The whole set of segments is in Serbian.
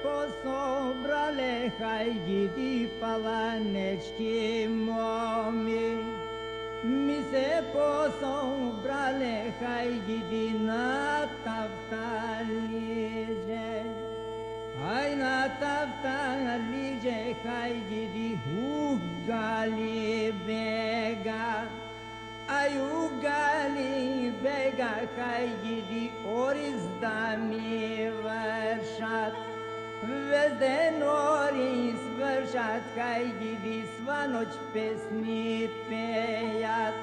пособрали хайдиди паланечки моми. Ми се пособрали хайдиди на тафталиже. Ай на тафталиже хайдиди угали бега. Ai ugali bega hajdidi oriz da mi vršat Vezde nori svršat hajdidi sva noć pesmi pejat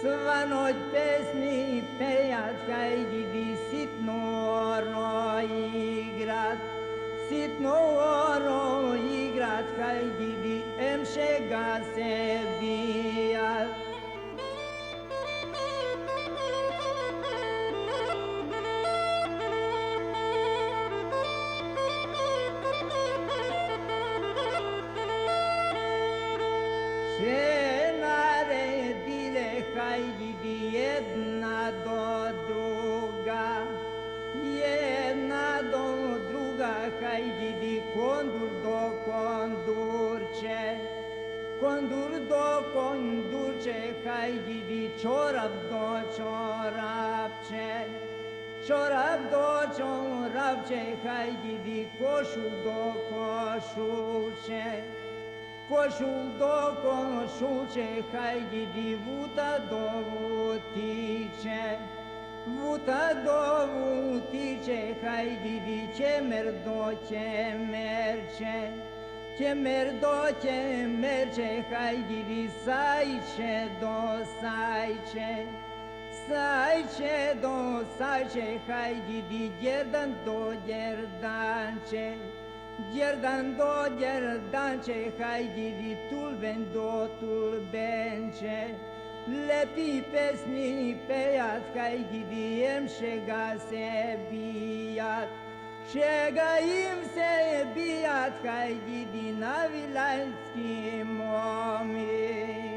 Sva noć pesmi pejat hajdidi sitno oro igrat Sitno oro igrat hajdidi emšega se bijat Hajdidi jedna do druga, hajdidi kondur do kondurče, kondur do kondurče, hajdidi čorap do čorapče, čorap do čorapče, hajdidi košul do košulče. Košul do košulče, hajdidi vuta do vutiče, vuta do vutiče, hajdidi čemer do čemerče, čemer do čemerče, hajdidi sajče do sajče, sajče do sajče, hajdidi djerdan do djerdanče. Gerdan do gerdanče, hajdidi tulben do tulbenče. Lepi pesmi pejat, hajdidi em šega se bijat. Šega im se bijat, hajdidi na vilanjski momi.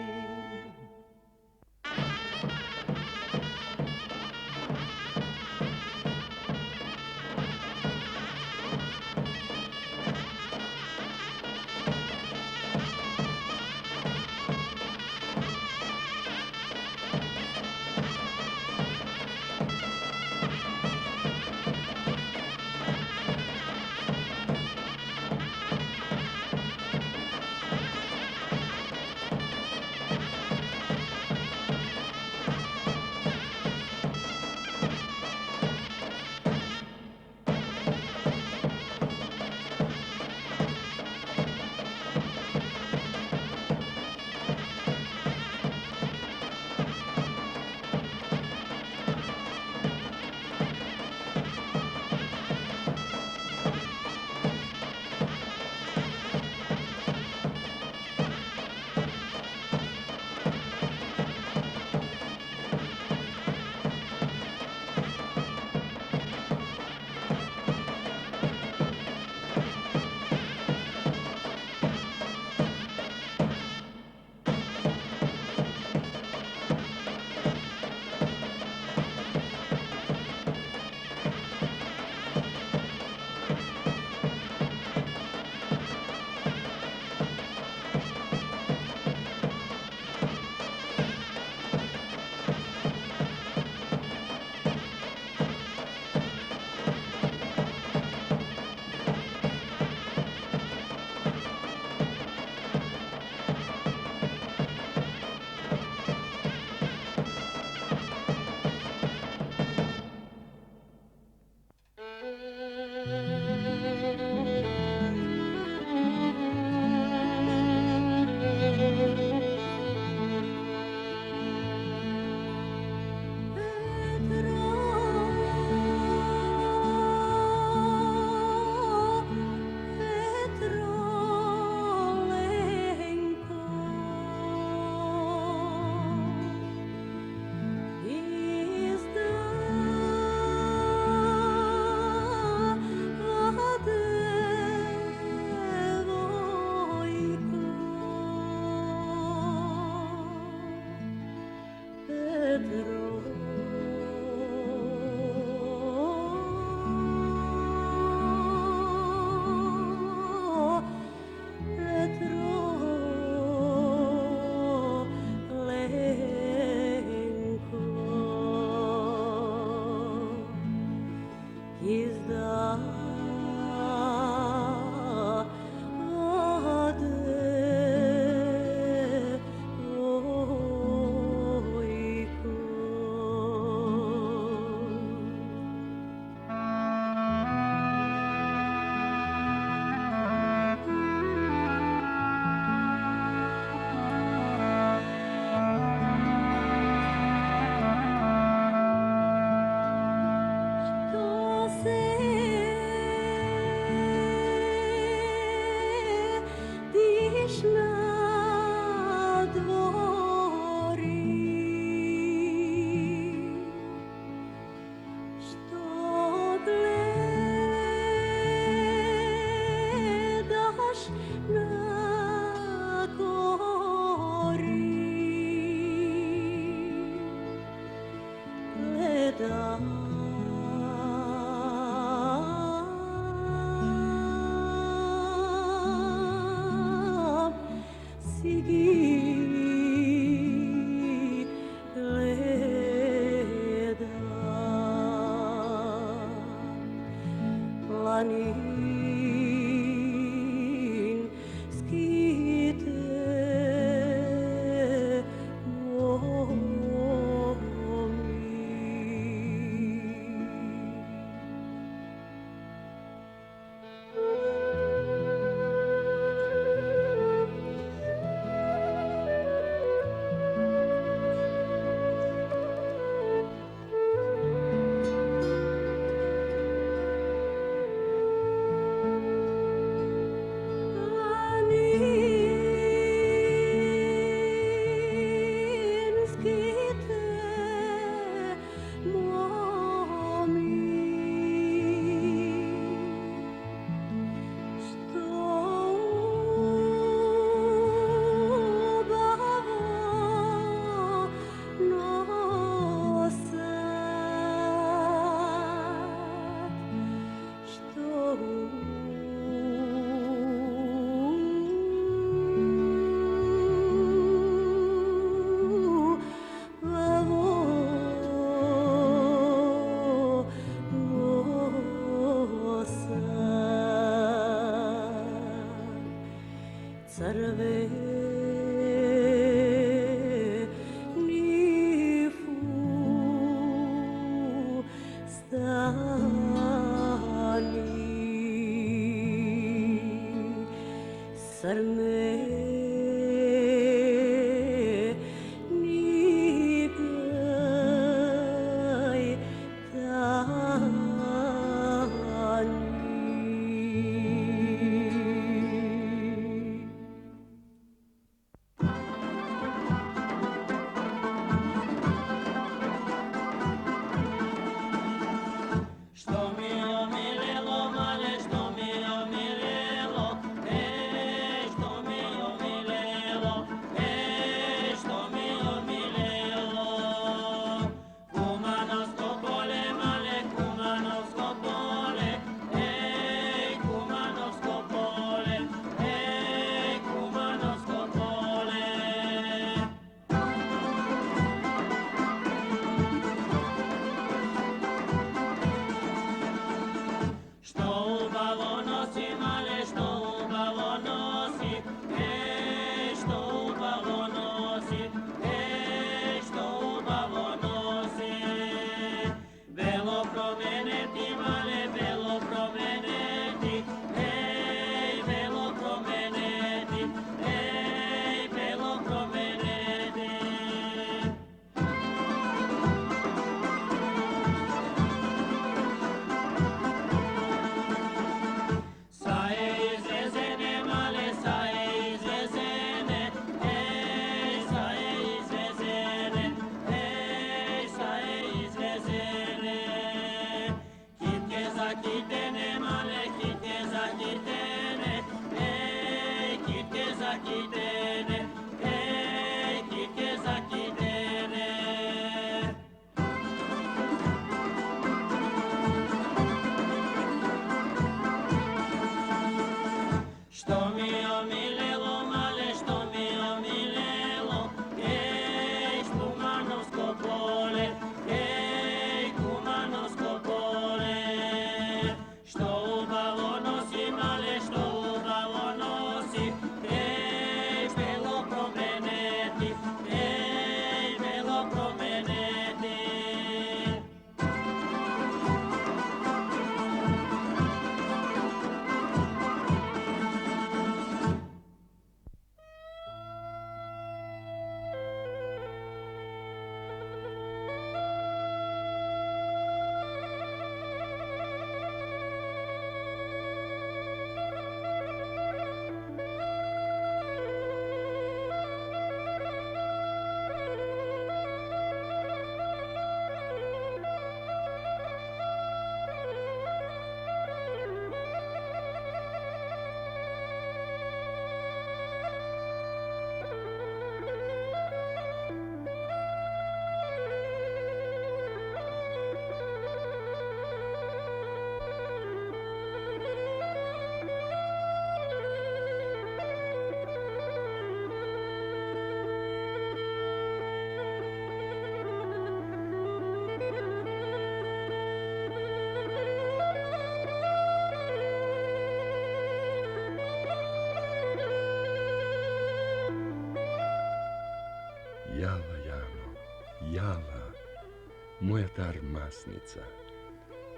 moja tar masnica,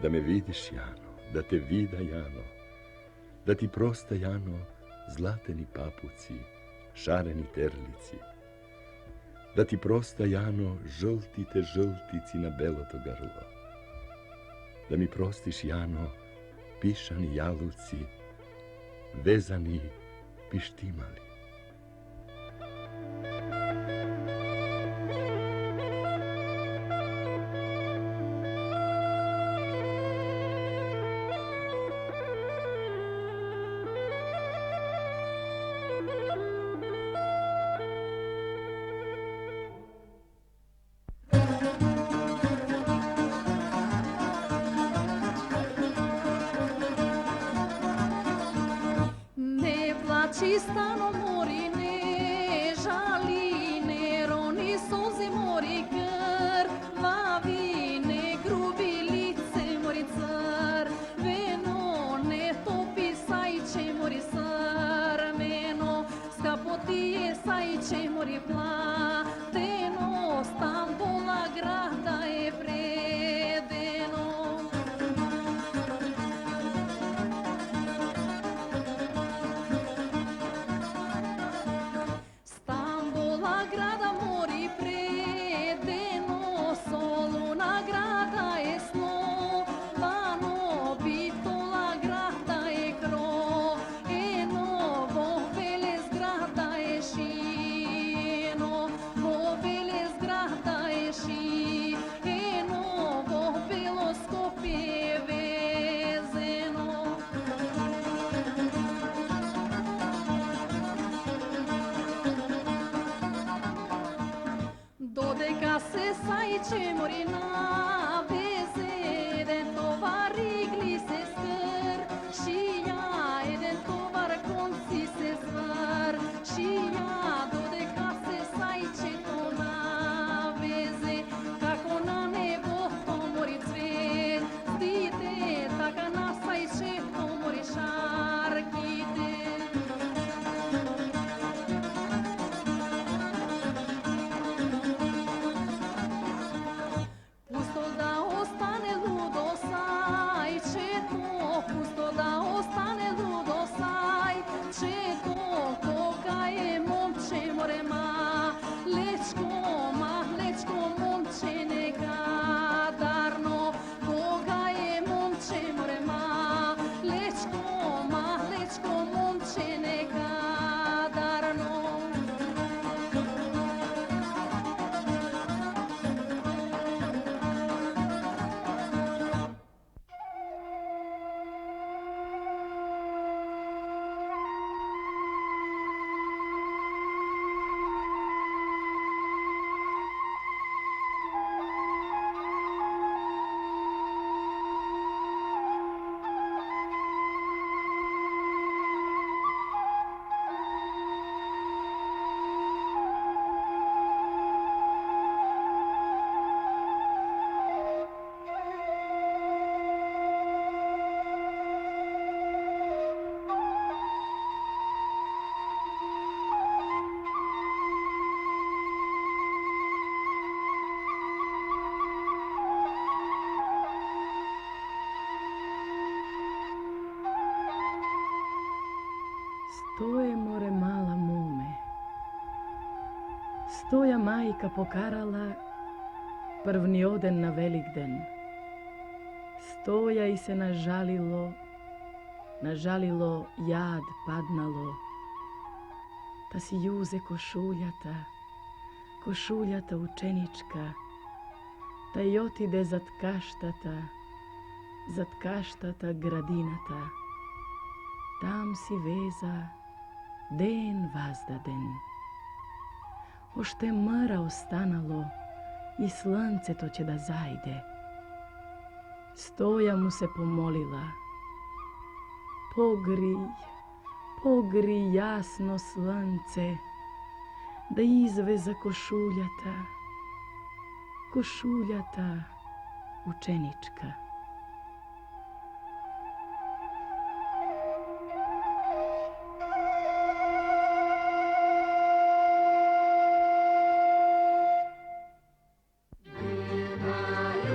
da me vidiš Jano, da te vida Jano, da ti prosta Jano, zlateni papuci, šareni terlici, da ti prosta Jano, žlti te žltici na belo to grlo, da mi prostiš Jano, pišani jaluci, vezani pištimali. Čistano mori ne žali, ne roni suze mori krvavi, ne grubi lice mori car, veno ne topi sajče mori sarmeno, skapotije sajče mori plateno, Stambola grada je predeno. Dodeka se sajče mori na veze, den tovar igli se skr, šija, eden tovar konci se zvar, šija, dodeka se sajče to na veze, kako na nebo to mori cvet, stite, taka na sajče to mori šarkite. Stoje more mala mume, stoja majka pokarala prvni oden na Velikden. Stoja i se nažalilo jad padnalo, ta si juze košuljata učenička, ta i otide zatkaštata gradinata, tam si veza den vazdaden. Ošte mra ostanalo i slance to će da zajde. Stoja mu se pomolila, pogri jasno slance, da izveza košuljata učenička. Male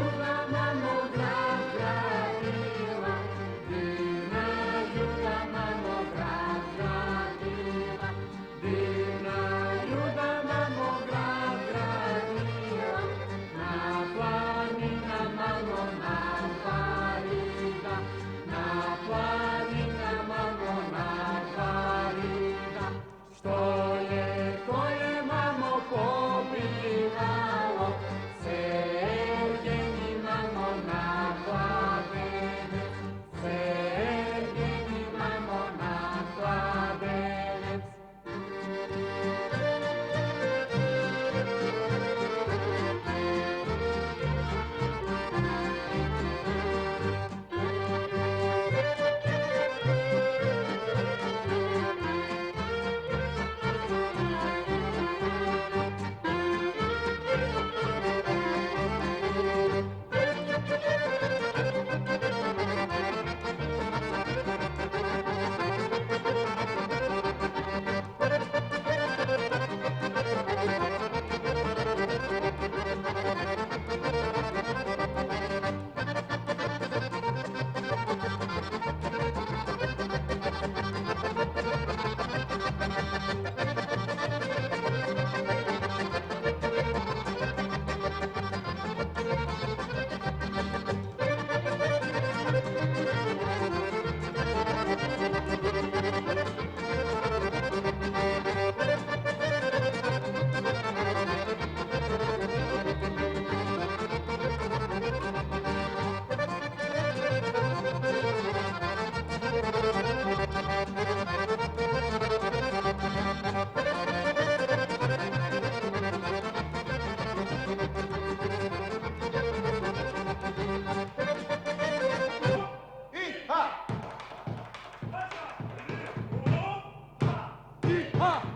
ha!